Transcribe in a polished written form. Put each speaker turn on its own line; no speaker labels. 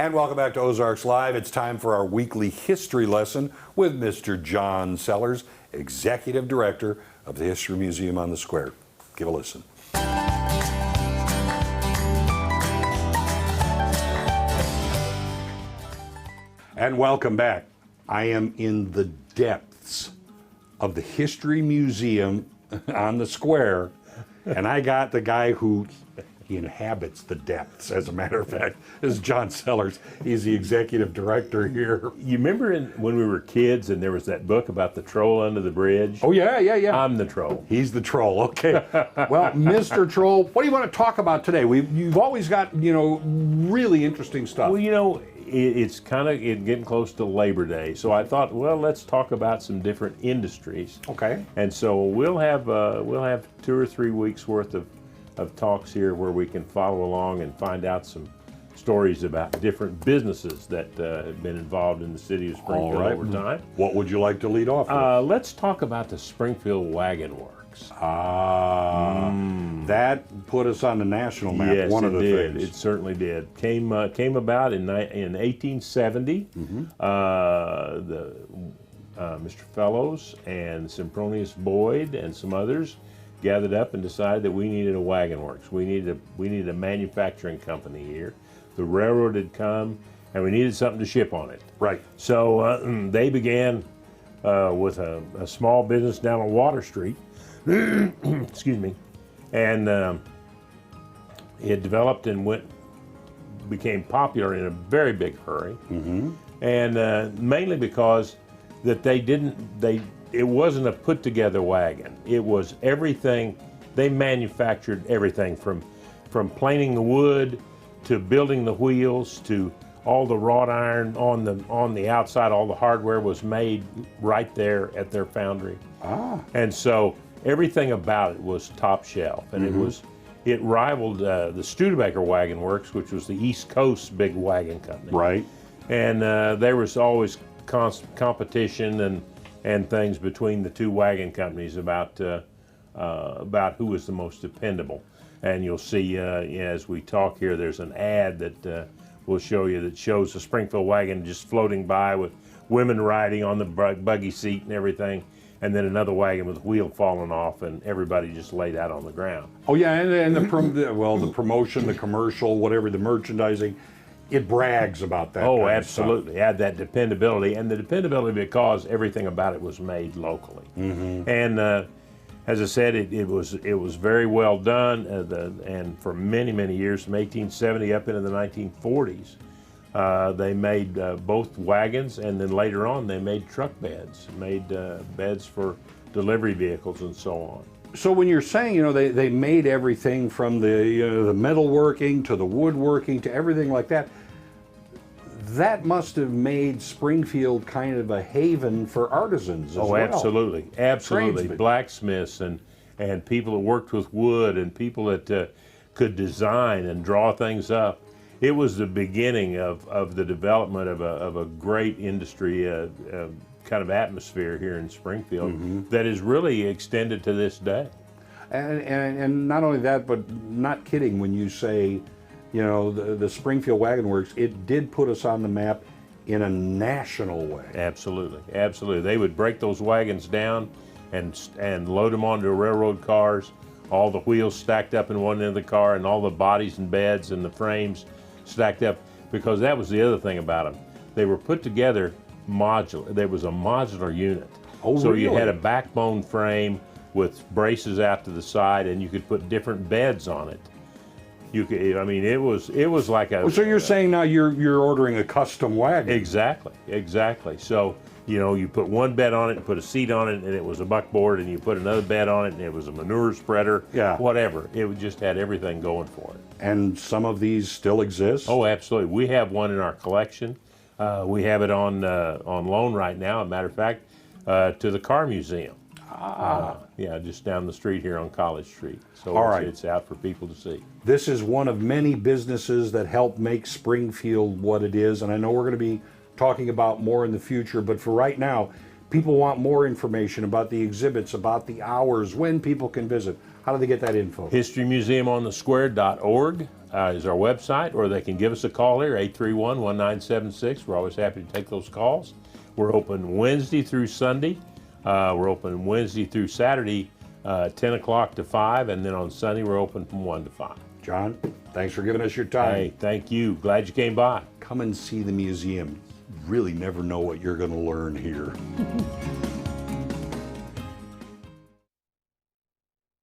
And welcome back to Ozarks Live. It's time for our weekly history lesson with Mr. John Sellers, Executive Director of the History Museum on the Square. Give a listen. And welcome back. I am in the depths of the History Museum on the Square, and I got the guy who he inhabits the depths, as a matter of fact. This is John Sellers. He's the executive director here.
You remember when we were kids and there was that book about the troll under the bridge?
Oh, yeah.
I'm the troll.
He's the troll, okay. Well, Mr. Troll, what do you want to talk about today? You've always got, really interesting stuff.
Well, it's kind of getting close to Labor Day, so I thought, well, let's talk about some different industries.
Okay.
And so we'll have 2 or 3 weeks worth of talks here where we can follow along and find out some stories about different businesses that have been involved in the city of Springfield over time.
What would you like to lead off with?
Let's talk about the Springfield Wagon Works.
That put us on the national map.
Yes,
one of the
did.
things.
It certainly did. Came about in 1870. Mr. Fellows and Sempronius Boyd and some others gathered up and decided that we needed a wagon works. We needed a manufacturing company here. The railroad had come, and we needed something to ship on it.
Right.
So they began with a small business down on Water Street. Excuse me. And it developed and became popular in a very big hurry. And mainly because that it wasn't a put-together wagon. It was everything. They manufactured everything from planing the wood to building the wheels to all the wrought iron on the outside. All the hardware was made right there at their foundry. And so everything about it was top shelf, and it rivaled the Studebaker Wagon Works, which was the East Coast big wagon company.
Right.
And there was always constant competition and things between the two wagon companies about who was the most dependable. And you'll see as we talk here, there's an ad that we'll show you that shows the Springfield wagon just floating by with women riding on the buggy seat and everything, and then another wagon with the wheel falling off and everybody just laid out on the ground.
Oh yeah, and the promotion, the commercial, whatever, the merchandising, it brags about that.
Oh, absolutely. Add that dependability, and the dependability because everything about it was made locally. And as I said, it was very well done, and for many, many years, from 1870 up into the 1940s, they made both wagons, and then later on they made truck beds, made beds for delivery vehicles and so on.
So when you're saying, they made everything from the metalworking to the woodworking to everything like that, that must have made Springfield kind of a haven for artisans as well.
Oh, absolutely.
Tradesmen.
Blacksmiths and people that worked with wood and people that could design and draw things up. It was the beginning of the development of a great industry kind of atmosphere here in Springfield that is really extended to this day.
And not only that, but not kidding when you say, the Springfield Wagon Works, it did put us on the map in a national way.
Absolutely, absolutely. They would break those wagons down and load them onto railroad cars, all the wheels stacked up in one end of the car and all the bodies and beds and the frames stacked up, because that was the other thing about them. They were put together modular. There was a modular unit.
Oh,
so
really?
You had a backbone frame with braces out to the side, and you could put different beds on it. You could, it was like a.
So you're saying now you're ordering a custom wagon?
Exactly. So you put one bed on it and put a seat on it, and it was a buckboard, and you put another bed on it, and it was a manure spreader.
Yeah.
Whatever. It just had everything going for it.
And some of these still exist?
Oh, absolutely. We have one in our collection. We have it on loan right now. As a matter of fact, to the car museum. Yeah, just down the street here on College Street. So it's out for people to see.
This is one of many businesses that help make Springfield what it is, and I know we're going to be talking about more in the future, but for right now, people want more information about the exhibits, about the hours, when people can visit. How do they get that info?
HistoryMuseumOnTheSquare.org is our website, or they can give us a call here, 831-1976. We're always happy to take those calls. We're open Wednesday through Sunday. We're open Wednesday through Saturday, 10 o'clock to 5, and then on Sunday we're open from 1 to 5.
John, thanks for giving us your time.
Hey, thank you. Glad you came by.
Come and see the museum. You really never know what you're going to learn here.